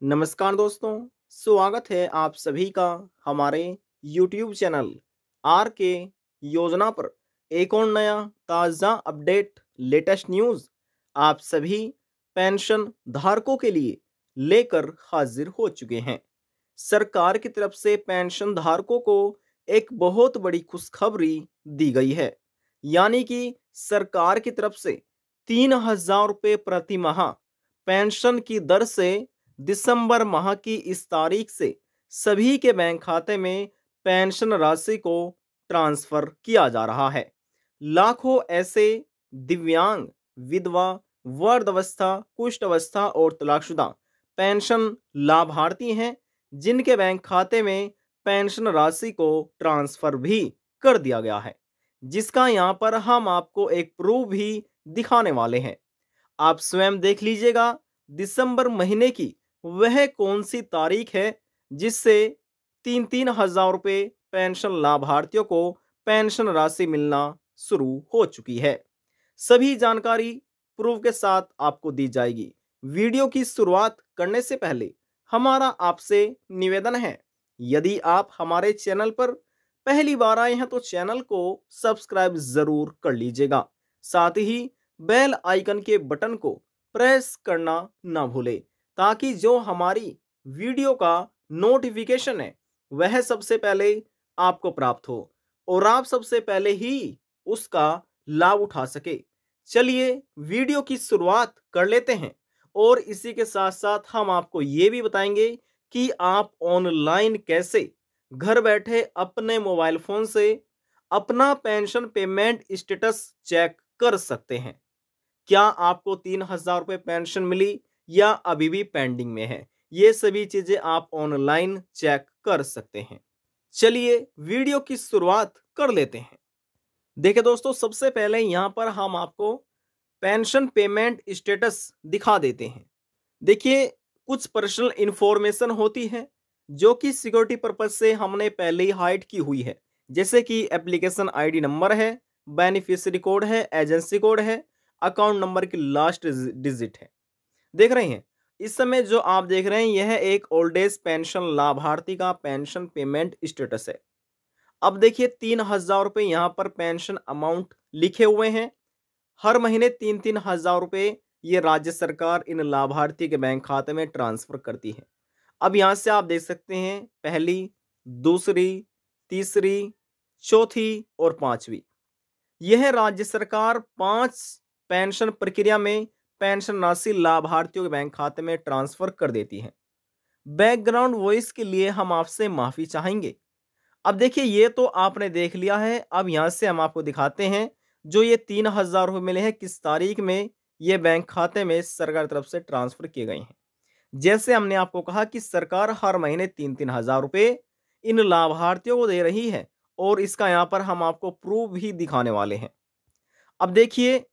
नमस्कार दोस्तों, स्वागत है आप सभी का हमारे YouTube चैनल आर के योजना पर। एक और नया ताज़ा अपडेट लेटेस्ट न्यूज़ आप सभी पेंशन धारकों के लिए लेकर हाजिर हो चुके हैं। सरकार की तरफ से पेंशन धारकों को एक बहुत बड़ी खुशखबरी दी गई है, यानी कि सरकार की तरफ से 3,000 रुपये प्रति माह पेंशन की दर से दिसंबर माह की इस तारीख से सभी के बैंक खाते में पेंशन राशि को ट्रांसफर किया जा रहा है। लाखों ऐसे दिव्यांग, विधवा, वृद्धावस्था, कुष्ठ अवस्था और तलाकशुदा पेंशन लाभार्थी हैं जिनके बैंक खाते में पेंशन राशि को ट्रांसफर भी कर दिया गया है, जिसका यहाँ पर हम आपको एक प्रूफ भी दिखाने वाले हैं। आप स्वयं देख लीजिएगा दिसंबर महीने की वह कौन सी तारीख है जिससे 3,000 रुपये पेंशन लाभार्थियों को पेंशन राशि मिलना शुरू हो चुकी है। सभी जानकारी प्रूफ के साथ आपको दी जाएगी। वीडियो की शुरुआत करने से पहले हमारा आपसे निवेदन है, यदि आप हमारे चैनल पर पहली बार आए हैं तो चैनल को सब्सक्राइब जरूर कर लीजिएगा। साथ ही बेल आइकन के बटन को प्रेस करना ना भूलें, ताकि जो हमारी वीडियो का नोटिफिकेशन है वह सबसे पहले आपको प्राप्त हो और आप सबसे पहले ही उसका लाभ उठा सके। चलिए वीडियो की शुरुआत कर लेते हैं और इसी के साथ साथ हम आपको ये भी बताएंगे कि आप ऑनलाइन कैसे घर बैठे अपने मोबाइल फोन से अपना पेंशन पेमेंट स्टेटस चेक कर सकते हैं। क्या आपको 3,000 रुपये पेंशन मिली या अभी भी पेंडिंग में है, ये सभी चीजें आप ऑनलाइन चेक कर सकते हैं। चलिए वीडियो की शुरुआत कर लेते हैं। देखिए दोस्तों, सबसे पहले यहां पर हम आपको पेंशन पेमेंट स्टेटस दिखा देते हैं। देखिए, कुछ पर्सनल इंफॉर्मेशन होती है जो कि सिक्योरिटी पर्पज से हमने पहले ही हाइड की हुई है, जैसे कि एप्लीकेशन आईडी नंबर है, बेनिफिशियरी कोड है, एजेंसी कोड है, अकाउंट नंबर की लास्ट डिजिट है। देख रहे हैं, इस समय जो आप देख रहे हैं यह एक ओल्ड एज पेंशन लाभार्थी का पेंशन पेमेंट स्टेटस है। अब देखिए 3,000 रुपये यहाँ पर पेंशन अमाउंट लिखे हुए हैं। हर महीने 3,000 रुपये ये राज्य सरकार इन लाभार्थी के बैंक खाते में ट्रांसफर करती है। अब यहाँ से आप देख सकते हैं पहली, दूसरी, तीसरी, चौथी और पांचवी, यह राज्य सरकार 5 पेंशन प्रक्रिया में पेंशन राशि लाभार्थियों के बैंक खाते में ट्रांसफर कर देती है। बैकग्राउंड वॉइस के लिए हम आपसे माफी चाहेंगे। अब देखिए, ये तो आपने देख लिया है। अब यहां से हम आपको दिखाते हैं जो ये 3,000 रुपये मिले हैं किस तारीख में ये बैंक खाते में सरकार की तरफ से ट्रांसफर किए गए हैं। जैसे हमने आपको कहा कि सरकार हर महीने 3,000 रुपये इन लाभार्थियों को दे रही है और इसका यहाँ पर हम आपको प्रूफ भी दिखाने वाले हैं। अब देखिए,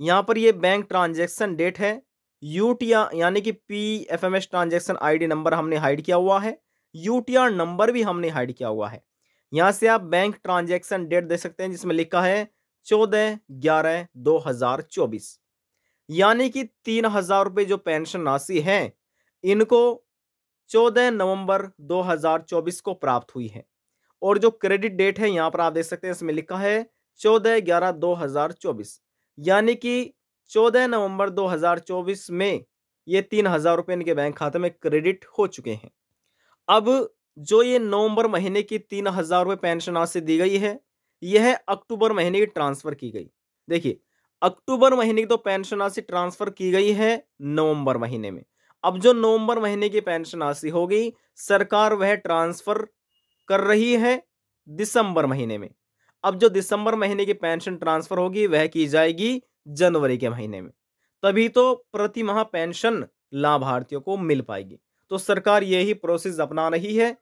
यहाँ पर ये बैंक ट्रांजैक्शन डेट है, यूटीआर यानी कि पीएफएमएस ट्रांजैक्शन आईडी नंबर हमने हाइड किया हुआ है, यूटीआर नंबर भी हमने हाइड किया हुआ है। यहाँ से आप बैंक ट्रांजैक्शन डेट देख सकते हैं जिसमें लिखा है 14/11/2024, यानी कि 3,000 रुपये जो पेंशन राशि है इनको 14 नवंबर 2024 को प्राप्त हुई है। और जो क्रेडिट डेट है यहाँ पर आप देख सकते हैं इसमें लिखा है 14/11/2024, यानी कि 14 नवंबर 2024 में ये 3,000 रुपये इनके बैंक खाते में क्रेडिट हो चुके हैं। अब जो ये नवंबर महीने की 3,000 रुपये पेंशन राशि दी गई है, यह अक्टूबर महीने की ट्रांसफर की गई। देखिए, अक्टूबर महीने की तो पेंशन राशि ट्रांसफर की गई है नवंबर महीने में। अब जो नवंबर महीने की पेंशन राशि होगी सरकार वह ट्रांसफर कर रही है दिसंबर महीने में। अब जो दिसंबर महीने की पेंशन ट्रांसफर होगी वह की जाएगी जनवरी के महीने में, तभी तो प्रति माह पेंशन लाभार्थियों को मिल पाएगी। तो सरकार यही प्रोसेस अपना रही है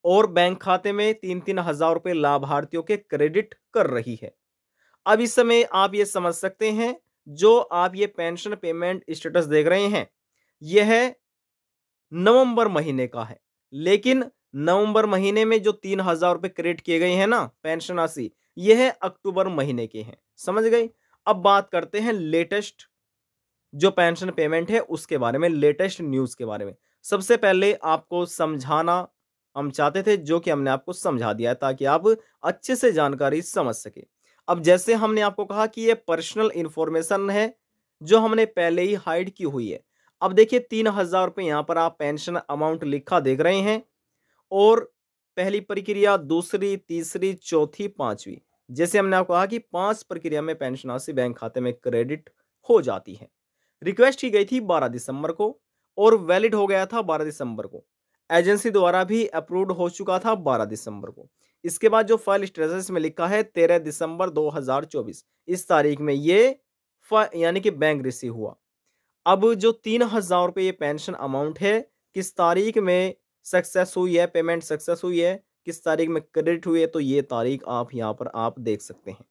और बैंक खाते में 3,000 रुपये लाभार्थियों के क्रेडिट कर रही है। अब इस समय आप ये समझ सकते हैं, जो आप ये पेंशन पेमेंट स्टेटस देख रहे हैं यह नवंबर महीने का है, लेकिन नवंबर महीने में जो 3,000 रुपये क्रेडिट किए गए हैं ना पेंशन राशि, यह अक्टूबर महीने के हैं। समझ गए। अब बात करते हैं लेटेस्ट जो पेंशन पेमेंट है उसके बारे में, लेटेस्ट न्यूज़ के बारे में सबसे पहले आपको समझाना हम चाहते थे, जो कि हमने आपको समझा दिया है ताकि आप अच्छे से जानकारी समझ सके। अब जैसे हमने आपको कहा कि ये पर्सनल इंफॉर्मेशन है जो हमने पहले ही हाइड की हुई है। अब देखिए 3,000 रुपये यहाँ पर आप पेंशन अमाउंट लिखा देख रहे हैं और पहली प्रक्रिया, दूसरी, तीसरी, चौथी, पांचवी, जैसे हमने आपको कहा कि 5 प्रक्रिया में पेंशन राशि बैंक खाते में क्रेडिट हो जाती है। रिक्वेस्ट की गई थी 12 दिसंबर को और वैलिड हो गया था 12 दिसंबर को। एजेंसी द्वारा भी अप्रूव्ड हो चुका था 12 दिसंबर को। इसके बाद जो फाइल स्टेटस में लिखा है 13 दिसंबर 2024, इस तारीख में ये यानी कि बैंक रिसीव हुआ। अब जो 3,000 रुपये ये पेंशन अमाउंट है, किस तारीख में सक्सेस हुई है, पेमेंट सक्सेस हुई है, किस तारीख में क्रेडिट हुई है, तो ये तारीख आप यहाँ पर आप देख सकते हैं,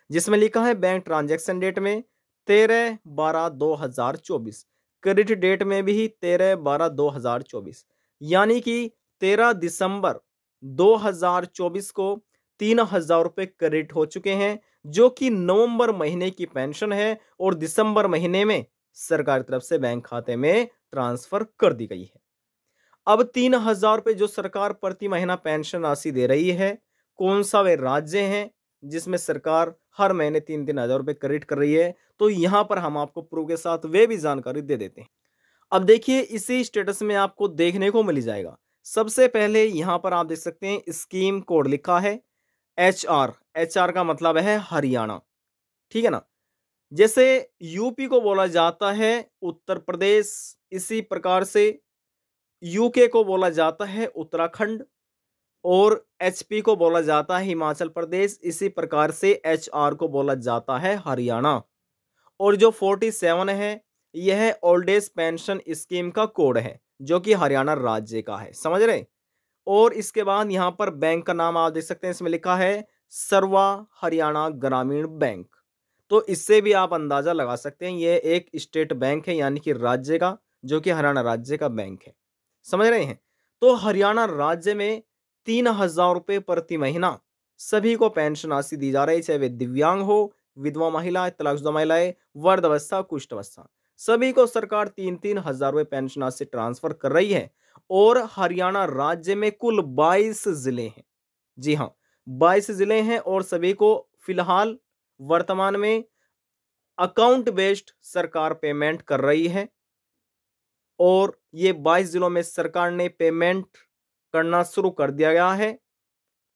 जिसमें लिखा है बैंक ट्रांजैक्शन डेट में 13/12/2024, क्रेडिट डेट में भी 13/12/2024, यानी कि 13 दिसंबर 2024 को 3,000 रुपये क्रेडिट हो चुके हैं, जो कि नवंबर महीने की पेंशन है और दिसंबर महीने में सरकार की तरफ से बैंक खाते में ट्रांसफर कर दी गई है। अब 3,000 रुपये जो सरकार प्रति महीना पेंशन राशि दे रही है, कौन सा वे राज्य हैं जिसमें सरकार हर महीने 3-3 हज़ार रुपये क्रेडिट कर रही है, तो यहां पर हम आपको प्रूफ के साथ वे भी जानकारी दे देते हैं। अब देखिए इसी स्टेटस में आपको देखने को मिल जाएगा। सबसे पहले यहां पर आप देख सकते हैं स्कीम कोड लिखा है HR। HR का मतलब है हरियाणा, ठीक है ना। जैसे यूपी को बोला जाता है उत्तर प्रदेश, इसी प्रकार से यूके को बोला जाता है उत्तराखंड और एचपी को बोला जाता है हिमाचल प्रदेश, इसी प्रकार से एचआर को बोला जाता है हरियाणा। और जो 47 है यह ओल्ड एज पेंशन स्कीम का कोड है जो कि हरियाणा राज्य का है, समझ रहे। और इसके बाद यहां पर बैंक का नाम आप देख सकते हैं, इसमें लिखा है सर्वा हरियाणा ग्रामीण बैंक। तो इससे भी आप अंदाजा लगा सकते हैं ये एक स्टेट बैंक है, यानी कि राज्य का, जो कि हरियाणा राज्य का बैंक है, समझ रहे हैं। तो हरियाणा राज्य में 3,000 रुपये प्रति महीना सभी को पेंशन राशि दी जा रही है, चाहे वे दिव्यांग हो, विधवा महिला, तलाकशुदा महिलाएं, वृद्ध अवस्था, कुष्ठ अवस्था, सभी को सरकार 3-3 हज़ार रुपये पेंशन राशि ट्रांसफर कर रही है। और हरियाणा राज्य में कुल 22 जिले हैं, जी हाँ 22 जिले हैं और सभी को फिलहाल वर्तमान में अकाउंट बेस्ड सरकार पेमेंट कर रही है। और ये 22 जिलों में सरकार ने पेमेंट करना शुरू कर दिया गया है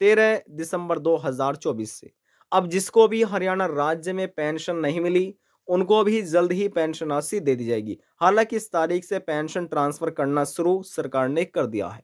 13 दिसंबर 2024 से। अब जिसको भी हरियाणा राज्य में पेंशन नहीं मिली उनको भी जल्द ही पेंशन राशि दे दी जाएगी। हालांकि इस तारीख से पेंशन ट्रांसफर करना शुरू सरकार ने कर दिया है।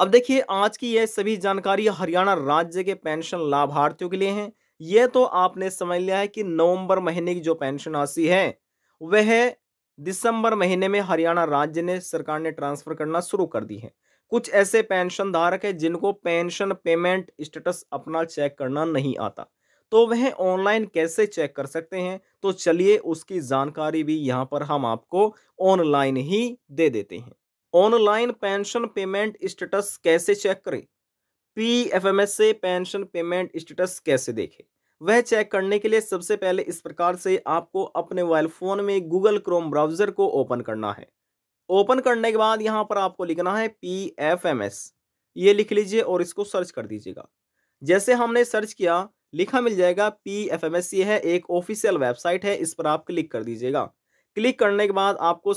अब देखिए आज की यह सभी जानकारी हरियाणा राज्य के पेंशन लाभार्थियों के लिए है। यह तो आपने समझ लिया है कि नवंबर महीने की जो पेंशन राशि है वह दिसंबर महीने में हरियाणा राज्य ने सरकार ने ट्रांसफर करना शुरू कर दी है। कुछ ऐसे पेंशन धारक है जिनको पेंशन पेमेंट स्टेटस अपना चेक करना नहीं आता, तो वह ऑनलाइन कैसे चेक कर सकते हैं, तो चलिए उसकी जानकारी भी यहां पर हम आपको ऑनलाइन ही दे देते हैं। ऑनलाइन पेंशन पेमेंट स्टेटस कैसे चेक करें, पीएफएमएस से पेंशन पेमेंट स्टेटस कैसे देखें, वह चेक करने के लिए सबसे पहले इस प्रकार से आपको अपने मोबाइल फोन में गूगल क्रोम ब्राउजर को ओपन करना है। ओपन करने के बाद यहां पर आपको लिखना है पीएफएमएस, ये लिख लीजिए और इसको सर्च कर दीजिएगा। जैसे हमने सर्च किया लिखा मिल जाएगा पीएफएमएस, ये है एक ऑफिशियल वेबसाइट है, इस पर आप क्लिक कर दीजिएगा। क्लिक करने के बाद आपको